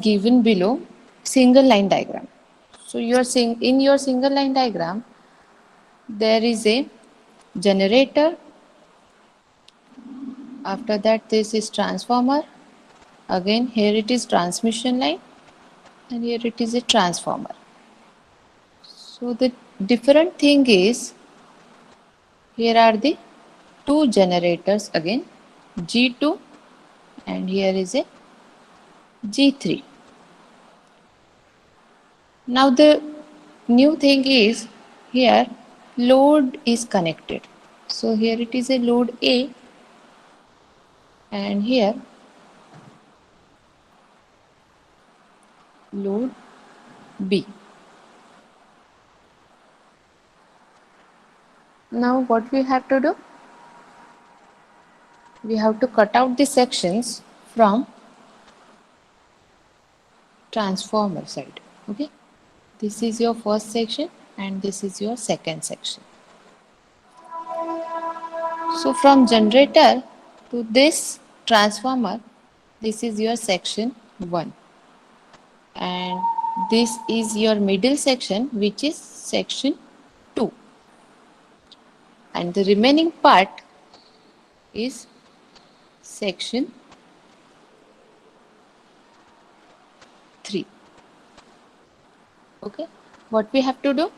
given below single line diagram. So in your single line diagram, there is a generator. After that, this is transformer. Again, here it is transmission line, and here it is a transformer. So the different thing is, here are the two generators again, G2, and here is a G3. Now the new thing is, here load is connected. So here it is a load A, and here load B. Now what we have to do? We have to cut out the sections from transformer side. Okay, this is your first section and this is your second section. So from generator to this transformer, this is your section 1, and this is your middle section, which is section 2, and the remaining part is section 3. Okay, what we have to do?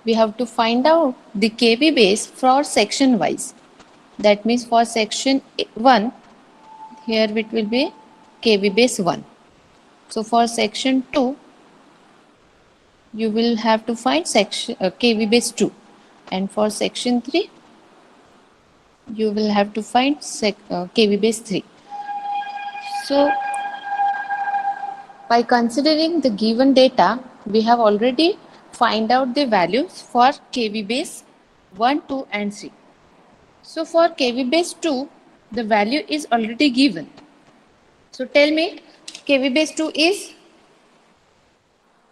We have to find out the kV base for section wise. That means for section 1, here it will be kV base 1. So for section 2, you will have to find section kV base 2, and for section 3, you will have to find kV base 3. So by considering the given data, we have already find out the values for kV base 1, 2 and 3. So for kV base 2, the value is already given. So tell me, kV base 2 is,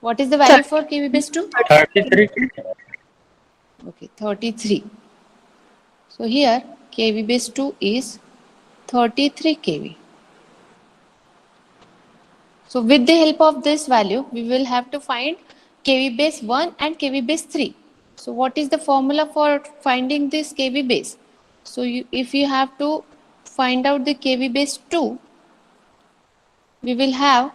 what is the value for kV base 2? 33. Okay, 33. So here kV base 2 is 33 kV. So with the help of this value, we will have to find kV base 1 and kV base 3. So what is the formula for finding this kV base? So if you have to find out the kV base 2, we will have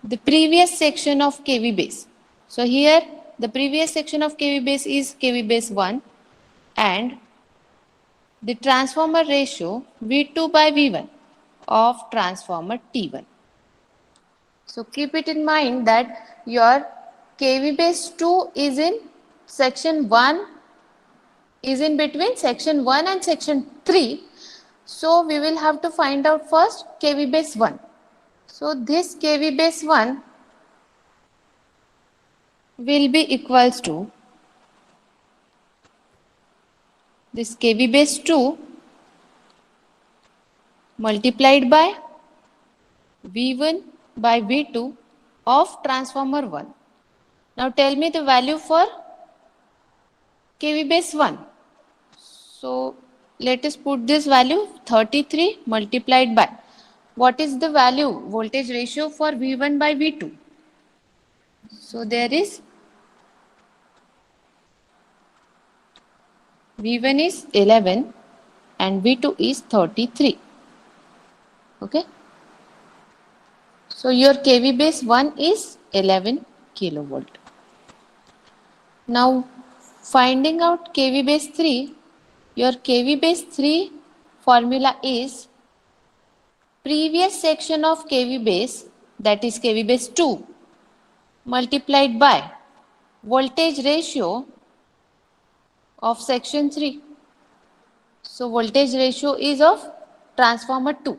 the previous section of kV base. So here the previous section of kV base is kV base 1, and the transformer ratio V2 by V1 of transformer T1. So keep it in mind that your kV base 2 is in section 1, is in between section 1 and section 3. So we will have to find out first kV base 1. So this kV base 1 will be equals to this kV base 2 multiplied by V1 by V2 of transformer 1. Now tell me the value for kV base 1. So let us put this value 33 multiplied by, what is the value voltage ratio for V1 by V2? So there is V1 is 11 and V2 is 33. Okay. So your kV base 1 is 11 kilovolt. Now finding out kV base 3, your kV base 3 formula is previous section of kV base, that is kV base 2, multiplied by voltage ratio of section 3. So voltage ratio is of transformer 2.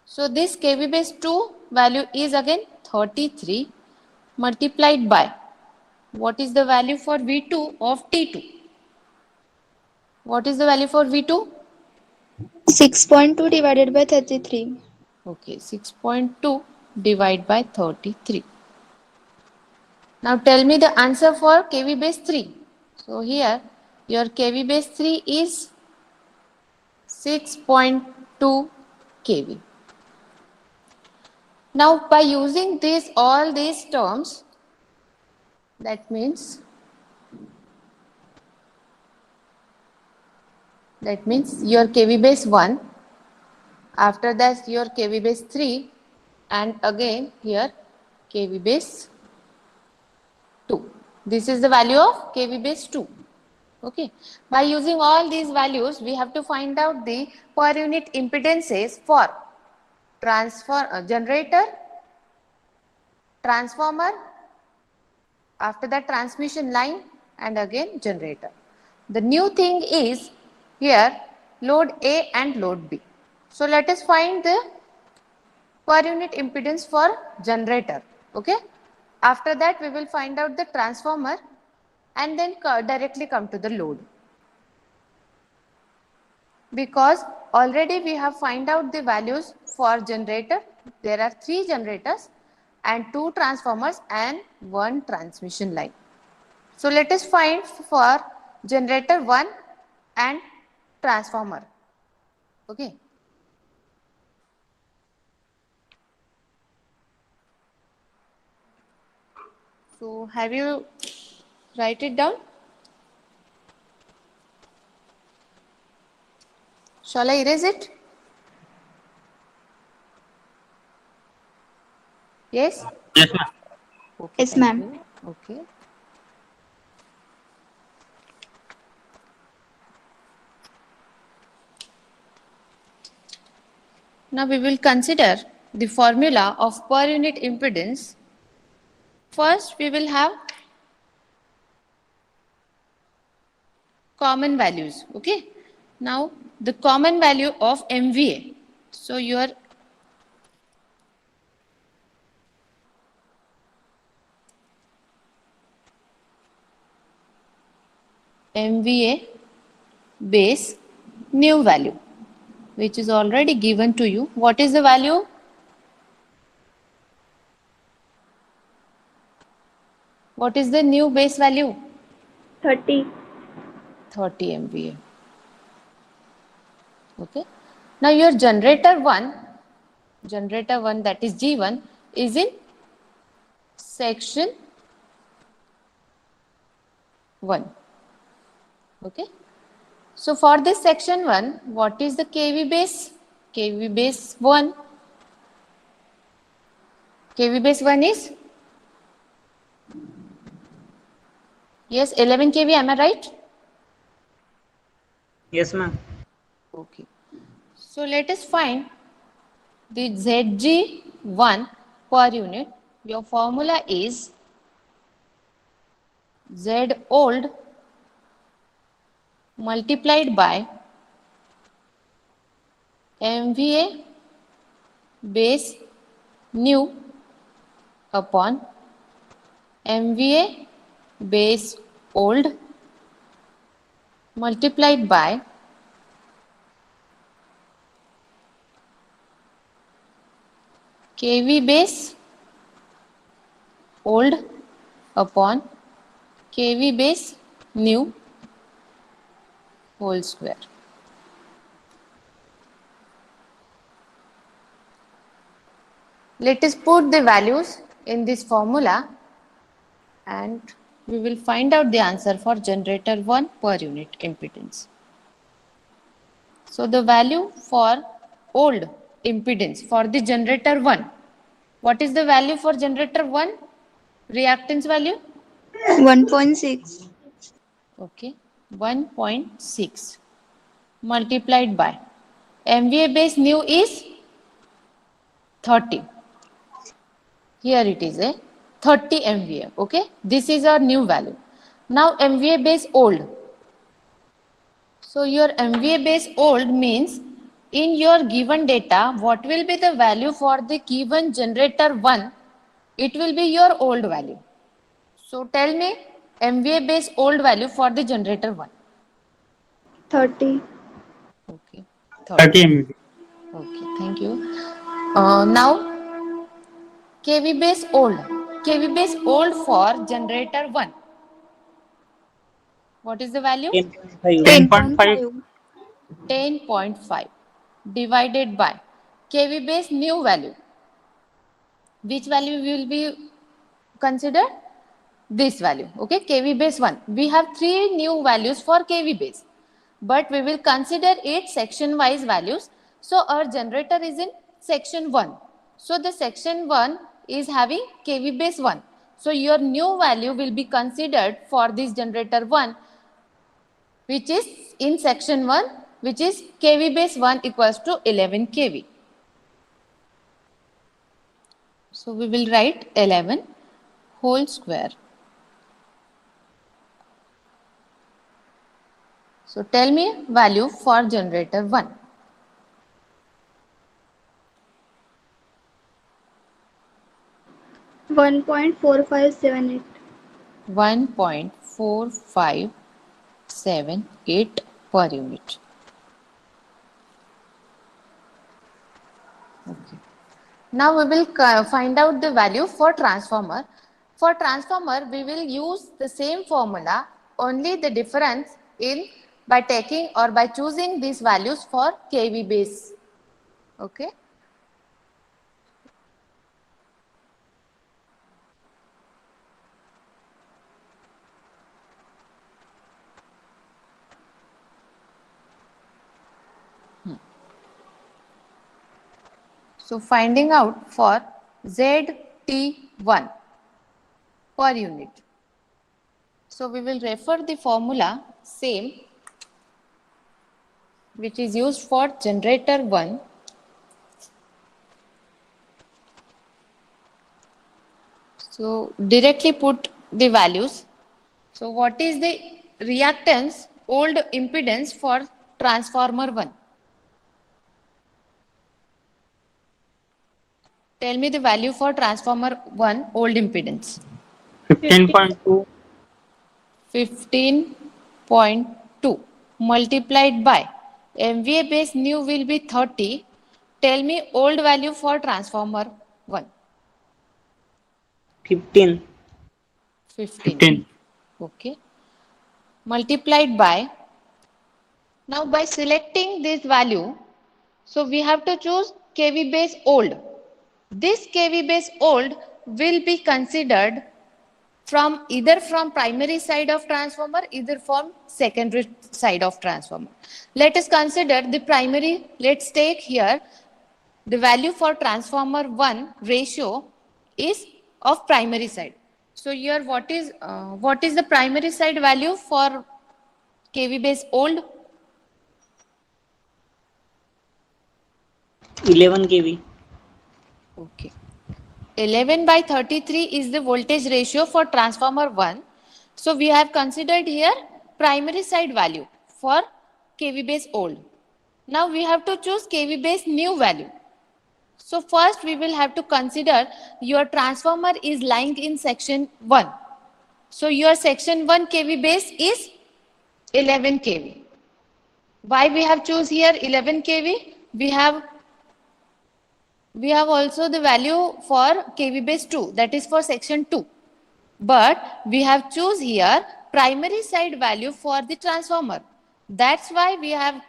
So this kV base 2 value is again 33 multiplied by, what is the value for V2 of T2? What is the value for V2? 6.2 divided by 33. Okay, 6.2 divided by 33. Now tell me the answer for kV base 3. So here your kV base 3 is 6.2 kV. Now by using all these terms, that means your KV base 1, after that your KV base 3, and again here KV base 2. This is the value of KV base 2. Okay. By using all these values, we have to find out the per unit impedances for generator, transformer, after that transmission line, and again generator. The new thing is here load A and load B. So let us find the per unit impedance for generator. Okay. After that we will find out the transformer and then directly come to the load. Because already we have find out the values for generator. There are 3 generators and 2 transformers and 1 transmission line. So let us find for generator 1 and transformer. Okay. So have you write it down? Shall I erase it? Yes? Yes, ma'am. Okay, Yes, thank ma'am. you. Okay. Now we will consider the formula of per unit impedance. First, we will have common values. Okay. Now, the common value of MVA. So, your MVA base new value, which is already given to you. What is the value? What is the new base value? 30. 30 MVA. Okay. Now your generator 1 that is G1 is in section 1. Okay. So for this section 1, what is the KV base? KV base 1. KV base 1 is? Yes, 11 KV, am I right? Yes, ma'am. Okay. So let us find the ZG1 per unit. Your formula is Z old multiplied by MVA base new upon MVA base old multiplied by KV base old upon KV base new whole square. Let us put the values in this formula and we will find out the answer for generator 1 per unit impedance. So the value for old impedance for the generator 1. What is the value for generator 1? Reactance value? 1.6. Okay, 1.6 multiplied by MVA base new is 30. Here it is a 30 MVA. Okay, this is our new value. Now MVA base old. So your MVA base old means in your given data, what will be the value for the given generator 1? It will be your old value. So tell me MVA base old value for the generator 1. 30. Okay, 30 30. MB. Okay, thank you. Now KV base old. KV base old for generator 1. What is the value? 10.5. 10.5. 10.5. 10.5 divided by KV base new value. Which value will be considered? This value, okay, kV base 1. We have 3 new values for kV base, but we will consider it section wise values. So our generator is in section 1. So the section 1 is having kV base 1. So your new value will be considered for this generator 1, which is in section 1, which is kV base 1 equals to 11 kV. So we will write 11 whole square. So tell me value for generator 1. 1.4578. 1.4578 per unit. Okay. Now we will find out the value for transformer. For transformer, we will use the same formula, only the difference in by taking or by choosing these values for kV base. Okay. So finding out for ZT1 per unit. So we will refer the formula same, which is used for generator 1. So directly put the values. So what is the reactance old impedance for transformer 1? Tell me the value for transformer 1 old impedance. 15.2. 15.2 multiplied by MVA base new will be 30. Tell me old value for transformer 1. 15. 15. Okay. Multiplied by, now by selecting this value, so we have to choose kV base old. This kV base old will be considered from either from primary side of transformer, either from secondary side of transformer. Let us consider the primary. Let's take here the value for transformer 1 ratio is of primary side. So here what is the primary side value for kV base old? 11 kV. Okay. 11 by 33 is the voltage ratio for transformer 1. So we have considered here primary side value for kV base old. Now we have to choose kV base new value. So first we will have to consider your transformer is lying in section 1. So your section 1 kV base is 11 kV. Why we have choose here 11 kV? We have also the value for kV base 2, that is for section 2. But we have choose here primary side value for the transformer. That's why we have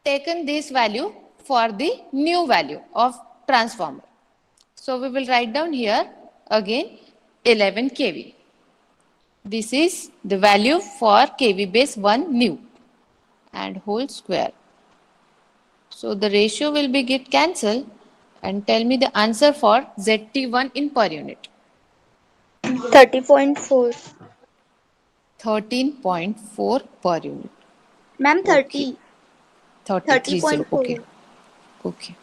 taken this value for the new value of transformer. So we will write down here again 11 kV. This is the value for kV base 1 new and whole square. So the ratio will be get cancelled, and tell me the answer for ZT1 in per unit. 30.4. 13.4 per unit. Ma'am, Okay. 30. 30. 30. Okay. 30.4. Okay.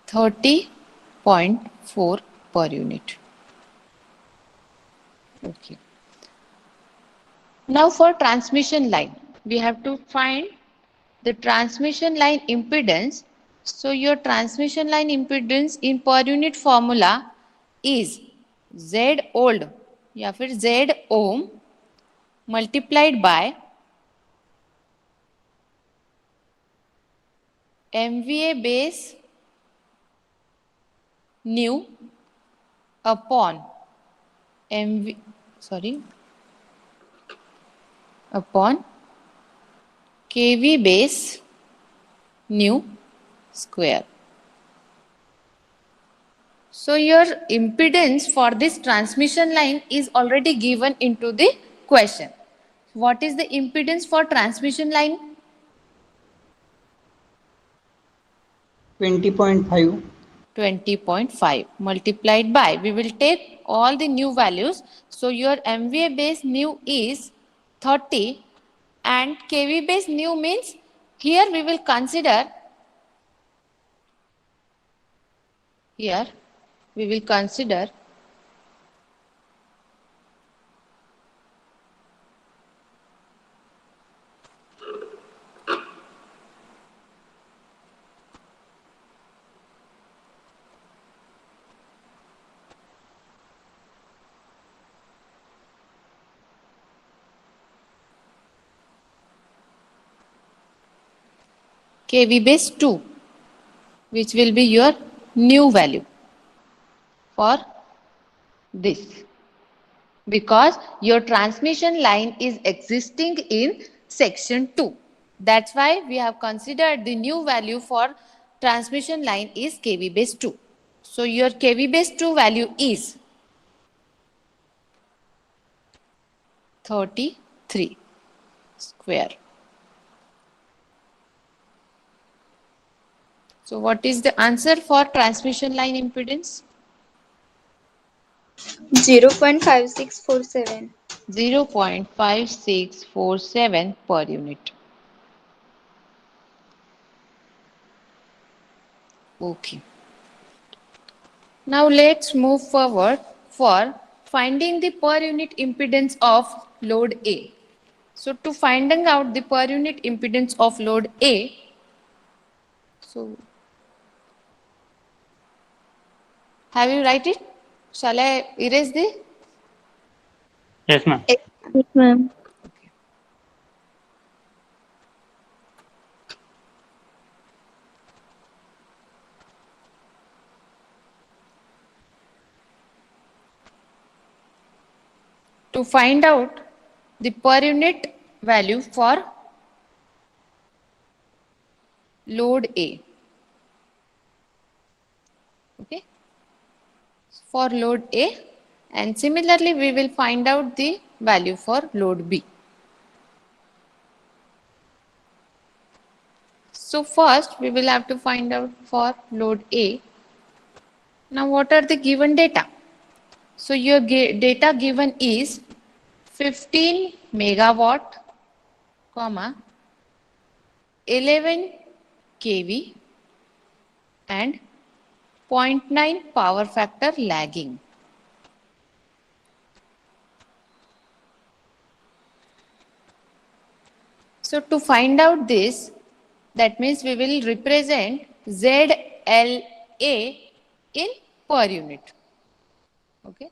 30.4 per unit. Okay. Now for transmission line, we have to find the transmission line impedance. So your transmission line impedance in per unit formula is Z old या फिर Z ohm multiplied by MVA base new upon upon kV base new square. So your impedance for this transmission line is already given into the question. What is the impedance for transmission line? 20.5. 20.5 multiplied by, we will take all the new values. So your MVA base new is 30 and KV base new means here we will consider, here we will consider KV base 2, which will be your new value for this, because your transmission line is existing in section 2. That's why we have considered the new value for transmission line is KV base 2. So your KV base 2 value is 33 square. So what is the answer for transmission line impedance? 0.5647. 0.5647 per unit. Okay. Now let's move forward for finding the per unit impedance of load A. So to finding out the per unit impedance of load A, so have you write it? Shall I erase the? Yes, ma'am. Yes, Yes, ma'am. To find out the per unit value for load A. Okay. For load A, and similarly we will find out the value for load B. So first we will have to find out for load A. Now what are the given data? So your data given is 15 megawatt, comma 11 kV and 0.9 power factor lagging. So to find out this, that means we will represent ZLA in per unit. Okay.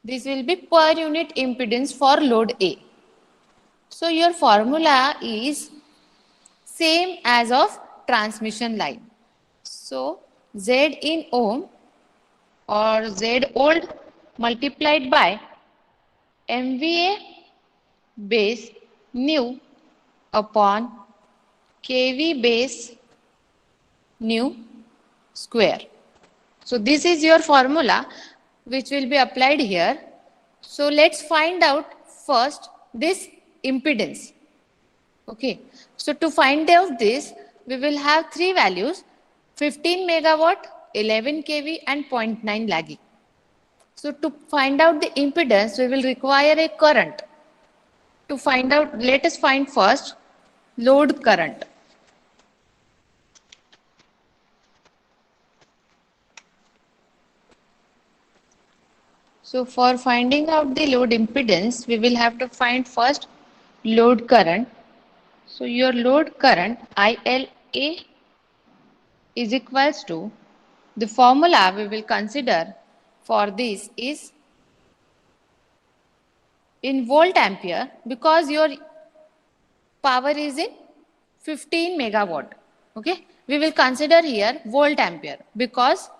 This will be per unit impedance for load A. So your formula is same as of transmission line. So Z in ohm or Z old multiplied by MVA base new upon KV base new square. So this is your formula which will be applied here. So let's find out first this impedance. Okay. So to find out this, we will have three values: 15 megawatt, 11 kV and 0.9 lagging. So to find out the impedance, we will require a current. To find out, let us find first load current. So for finding out the load impedance, we will have to find first load current. So your load current ILA is equals to, the formula we will consider for this is in volt ampere, because your power is in 15 megawatt. Okay, we will consider here volt ampere because,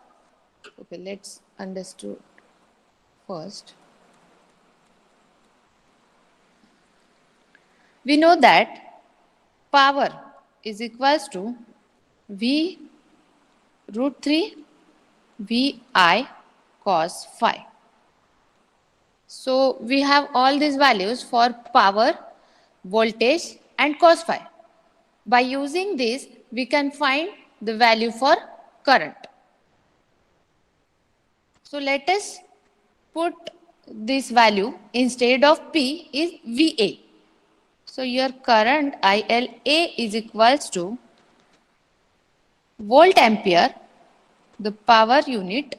okay, let's understand first. We know that power is equals to V root 3 VI cos phi. So we have all these values for power, voltage and cos phi. By using this, we can find the value for current. So let us put this value instead of P is VA. So your current ILA is equals to volt ampere, the power unit,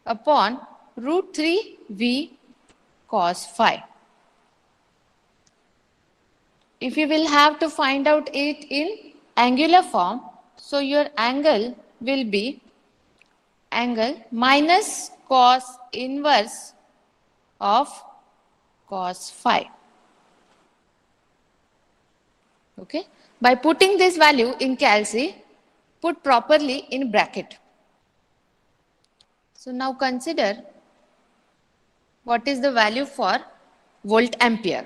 upon root 3 V cos phi. If you will have to find out it in angular form, so your angle will be angle minus cos inverse of cos phi. Okay. By putting this value in calci, put properly in bracket. So now consider what is the value for volt ampere.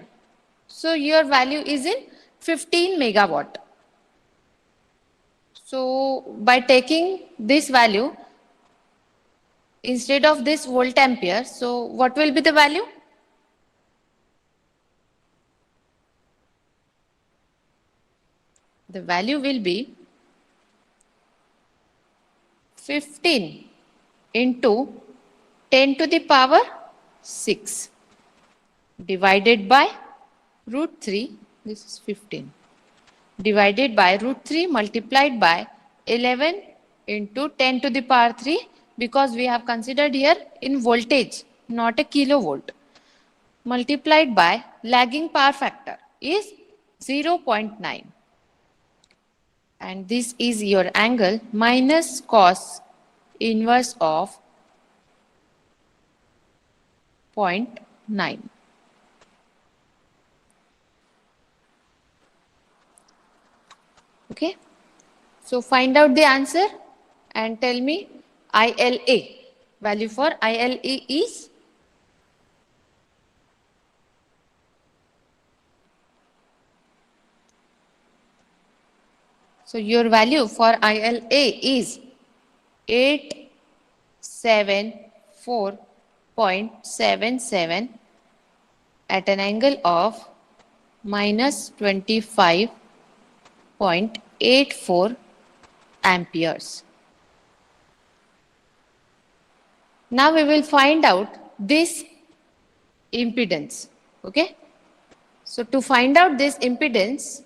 So your value is in 15 megawatt. So by taking this value instead of this volt ampere, so what will be the value? The value will be 15 into 10 to the power 6 divided by root 3, this is 15, divided by root 3 multiplied by 11 into 10 to the power 3, because we have considered here in voltage, not a kilovolt, multiplied by lagging power factor is 0.9. And this is your angle minus cos inverse of 0.9. Okay. So find out the answer and tell me ILA. Value for ILA is so your value for ILA is 874.77 at an angle of minus 25.84 amperes. Now we will find out this impedance. Okay. So to find out this impedance,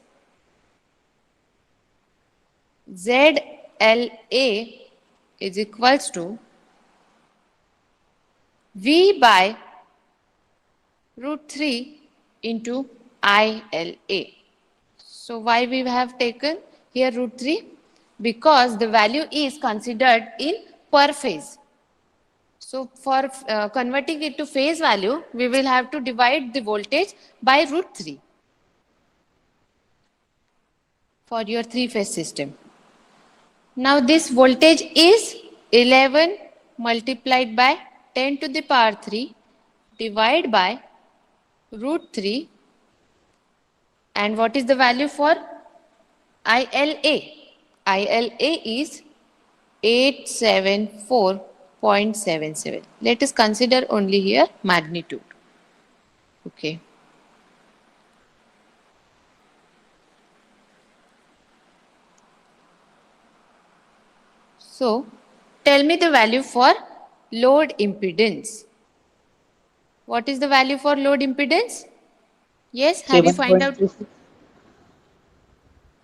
ZLA is equals to V by root 3 into ILA. So why we have taken here root 3? Because the value is considered in per phase. So for converting it to phase value, we will have to divide the voltage by root 3 for your 3-phase system. Now this voltage is 11 multiplied by 10 to the power 3 divided by root 3. And what is the value for ILA? ILA is 874.77. Let us consider only here magnitude. Okay. So, tell me the value for load impedance. What is the value for load impedance? Yes, have you find out 7.26.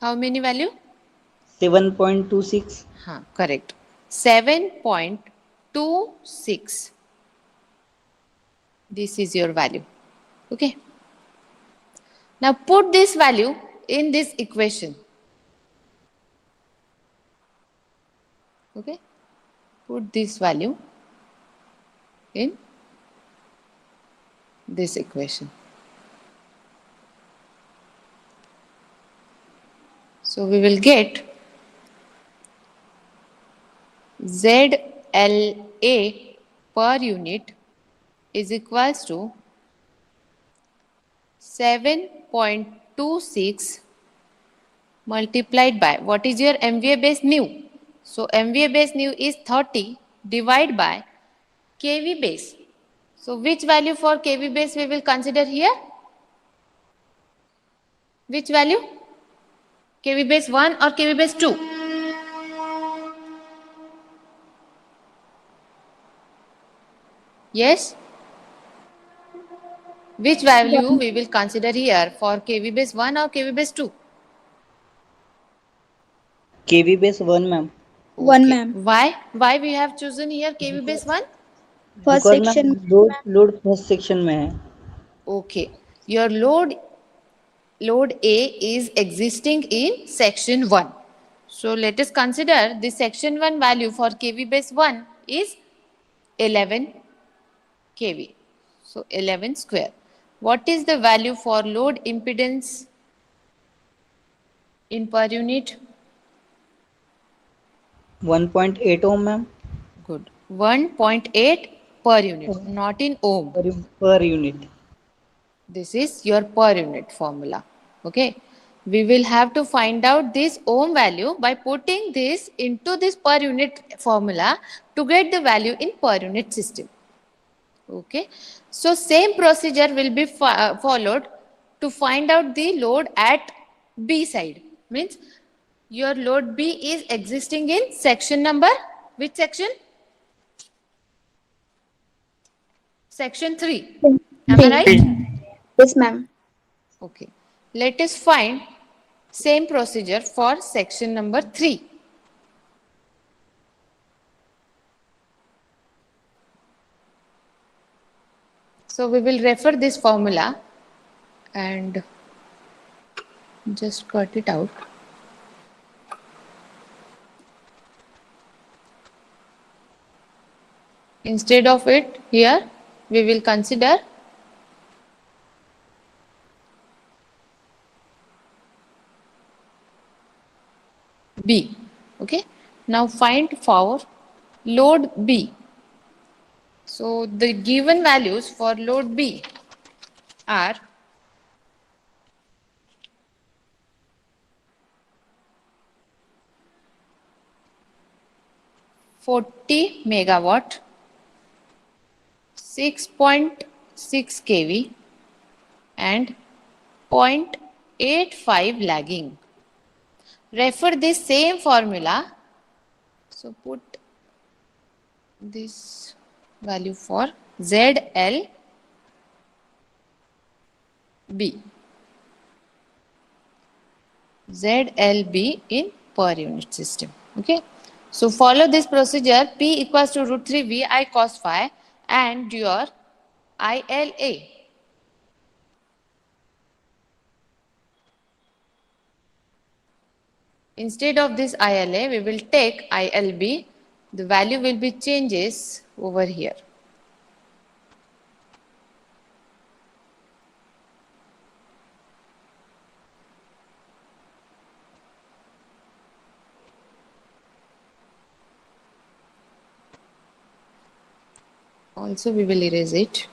how many value? 7.26. Correct. 7.26. This is your value. Okay. Now put this value in this equation. Okay. Put this value in this equation. So we will get ZLA per unit is equals to 7.26 multiplied by, what is your MVA base new? So MVA base new is 30 divided by KV base. So which value for KV base we will consider here? Which value? KV base 1 or KV base 2? Yes? Which value we will consider here for KV base 1 or KV base 2? KV base 1, ma'am. One, Okay. ma'am. Why we have chosen here KV base 1? First Because ma'am section. Load first section में है. Okay. Your load A is existing in section 1. So let us consider the section 1 value for KV base 1 is 11 kV. So 11 square. What is the value for load impedance in per unit? 1.8 ohm, ma'am. Good. 1.8 per unit, not in ohm. Per unit. This is your per unit formula. Okay. We will have to find out this ohm value by putting this into this per unit formula to get the value in per unit system. Okay. So same procedure will be followed to find out the load at B side. Means your load B is existing in section number, which section? Section 3. Am I right? Yes, ma'am. Okay. Let us find same procedure for section number 3. So we will refer this formula and just cut it out. Instead of it, here we will consider B. Okay. Now find for load B. So the given values for load B are 40 megawatt, 6.6 kV and 0.85 lagging. Refer this same formula. So put this value for ZLB. ZLB in per unit system. Okay. So follow this procedure. P equals to root 3 VI cos phi and your ILA. Instead of this ILA, we will take ILB. The value will be changes over here. Also, we will erase it.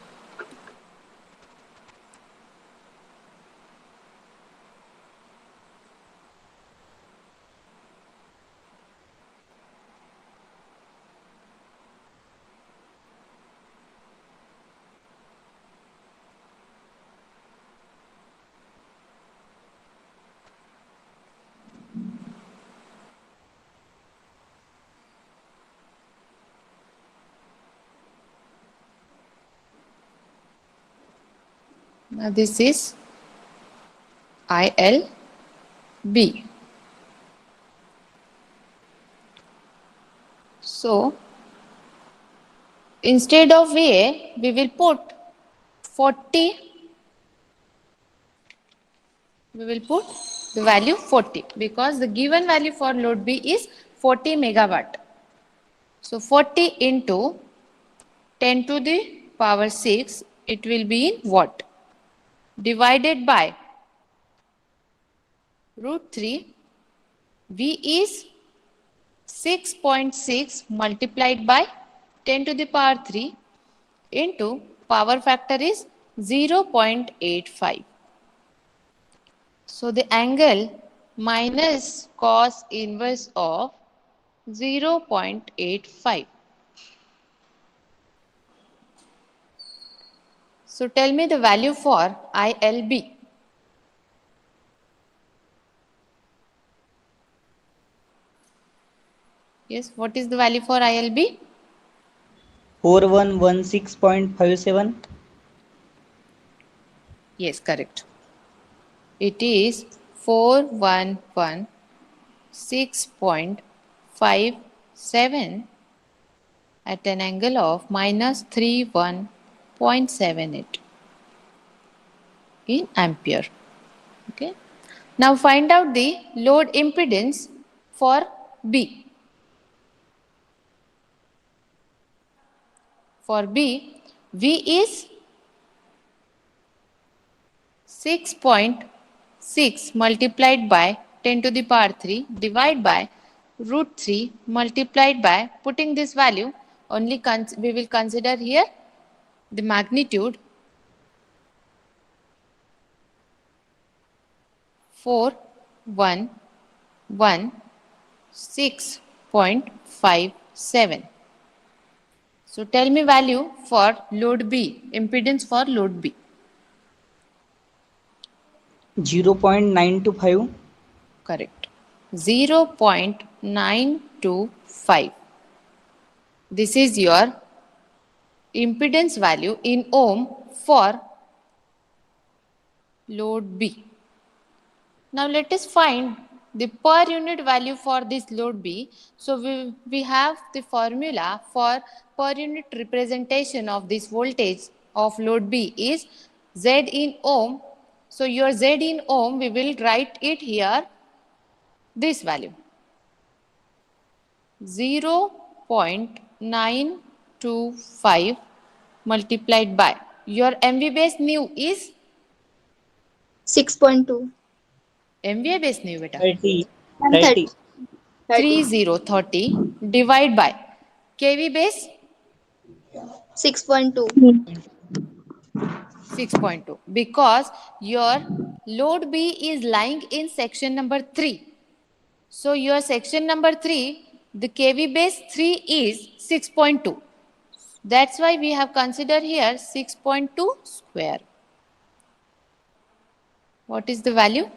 Now this is ILB. So instead of VA, we will put 40. We will put the value 40 because the given value for load B is 40 megawatt. So 40 into 10 to the power 6, it will be in watt, divided by root 3. V is 6.6 multiplied by 10 to the power 3 into power factor is 0.85. So the angle minus cos inverse of 0.85. So tell me the value for ILB. Yes, what is the value for ILB? 4116.57. Yes, correct. It is 4116.57 at an angle of minus 31.78 in ampere. Okay. Now find out the load impedance for B. For B, V is 6.6 multiplied by 10 to the power 3 divided by root 3 multiplied by, putting this value only we will consider here the magnitude 4116.57. So tell me value for load B, impedance for load B. 0.925. Correct. 0.925. This is your impedance value in ohm for load B. Now let us find the per unit value for this load B. So we have the formula for per unit representation of this voltage of load B is Z in ohm. So your Z in ohm, we will write it here, this value 0.925 multiplied by your MV base nu is 6.2 MVA base nu beta 30. and 30. 30. 3030 divide by kV base 6.2. 6.2 because your load B is lying in section number 3. So your section number 3, the kV base 3 is 6.2. That's why we have considered here 6.2 square. What is the value?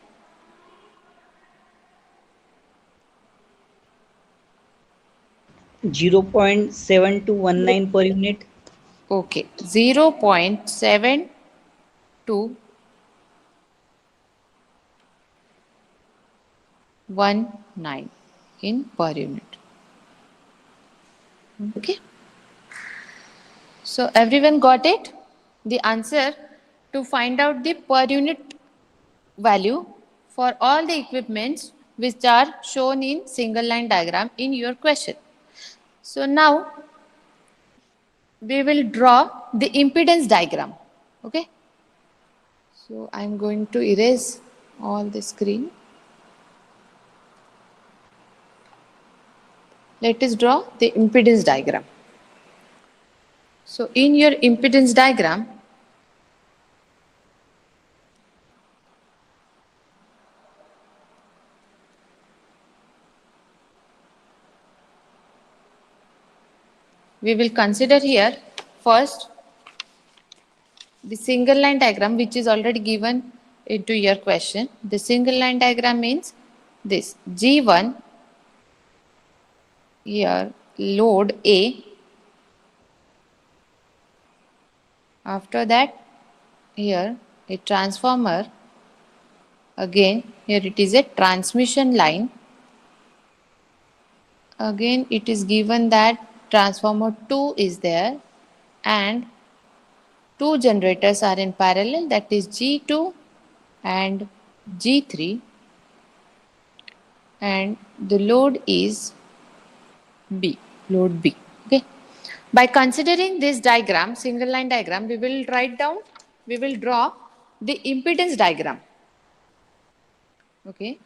Zero 0.7219 per unit. Okay, 0.7219 in per unit. Okay. So everyone got it? The answer to find out the per unit value for all the equipments which are shown in single line diagram in your question. So now we will draw the impedance diagram. Okay. So I am going to erase all the screen. Let us draw the impedance diagram. So in your impedance diagram, we will consider here first the single line diagram which is already given into your question. The single line diagram means this G1 here load A. After that here a transformer, again here it is a transmission line. Again it is given that transformer 2 is there and two generators are in parallel, that is G2 and G3, and the load is B, load B. Okay. By considering this diagram, single line diagram, we will write down, we will draw the impedance diagram. Okay.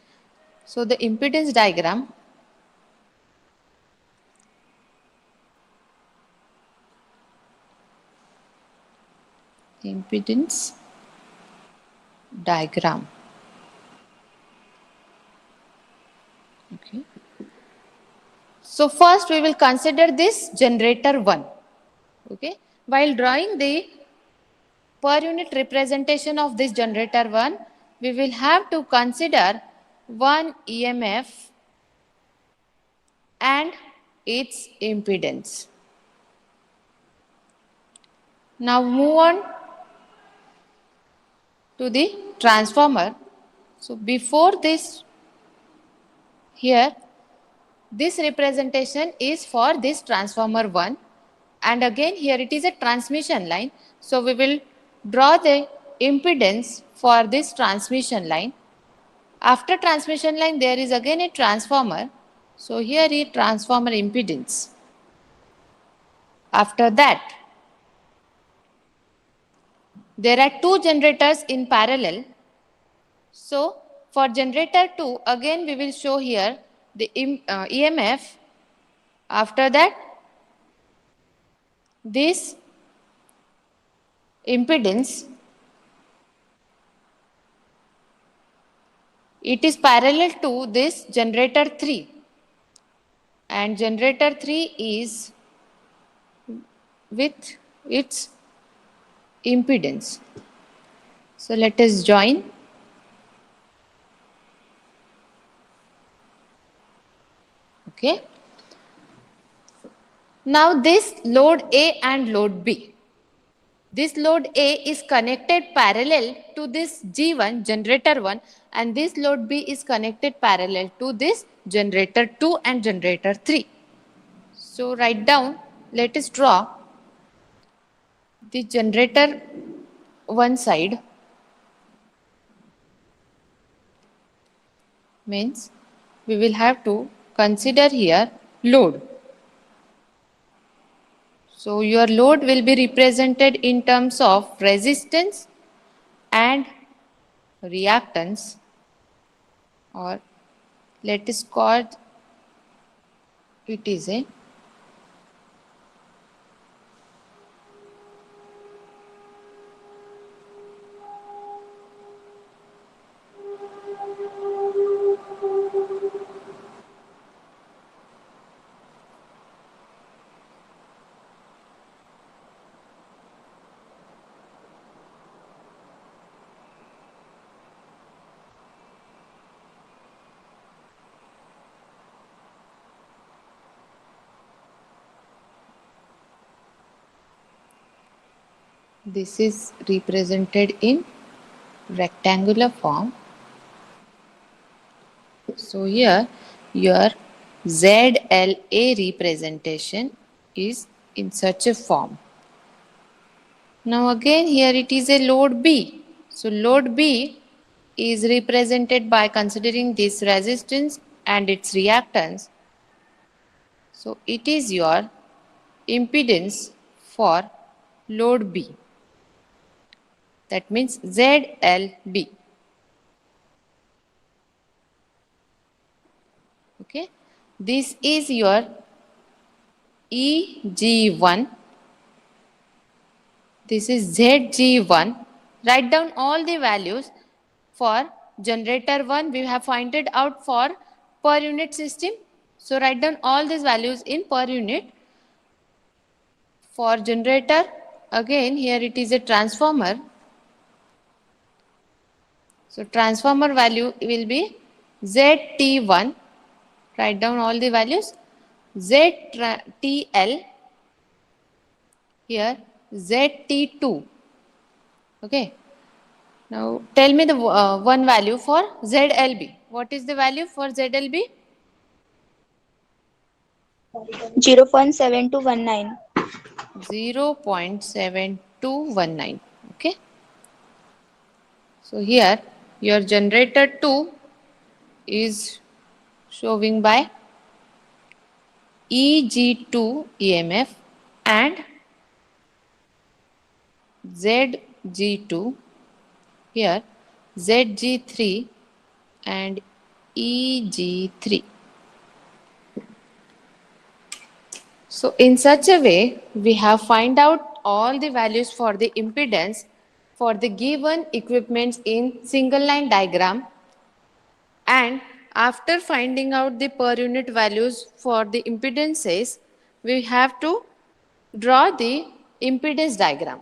So the impedance diagram impedance diagram. So first we will consider this generator 1. Okay. While drawing the per unit representation of this generator 1, we will have to consider one EMF and its impedance. Now move on to the transformer. So before this, here this representation is for this transformer 1, and again here it is a transmission line. So we will draw the impedance for this transmission line. After transmission line there is again a transformer. So here is transformer impedance. After that there are two generators in parallel. So for generator 2 again we will show here the EMF. After that this impedance, it is parallel to this generator 3, and generator 3 is with its impedance. So let us join. Okay. Now this load A and load B. This load A is connected parallel to this G1, generator 1, and this load B is connected parallel to this generator 2 and generator 3. So write down, let us draw the generator 1 side. Means we will have to consider here load. So your load will be represented in terms of resistance and reactance, or let us call it is a this is represented in rectangular form. So here your ZLA representation is in such a form. Now again here it is a load B. So load B is represented by considering this resistance and its reactance. So it is your impedance for load B. That means ZLB. Okay. This is your EG1. This is ZG1. Write down all the values for generator 1. We have found it out for per unit system. So write down all these values in per unit. For generator, again here it is a transformer. So transformer value will be ZT1. Write down all the values. ZTL. Here ZT2. Okay. Now tell me the one value for ZLB. What is the value for ZLB? 0.7219. 0.7219. Okay. So here your generator 2 is showing by EG2 EMF and ZG2, here ZG3 and EG3. So in such a way, we have find out all the values for the impedance for the given equipments in single line diagram, and after finding out the per unit values for the impedances, we have to draw the impedance diagram.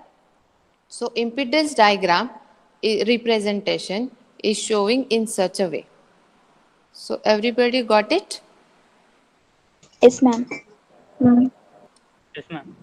So impedance diagram representation is showing in such a way. So everybody got it? Yes, ma'am. Yes, ma'am.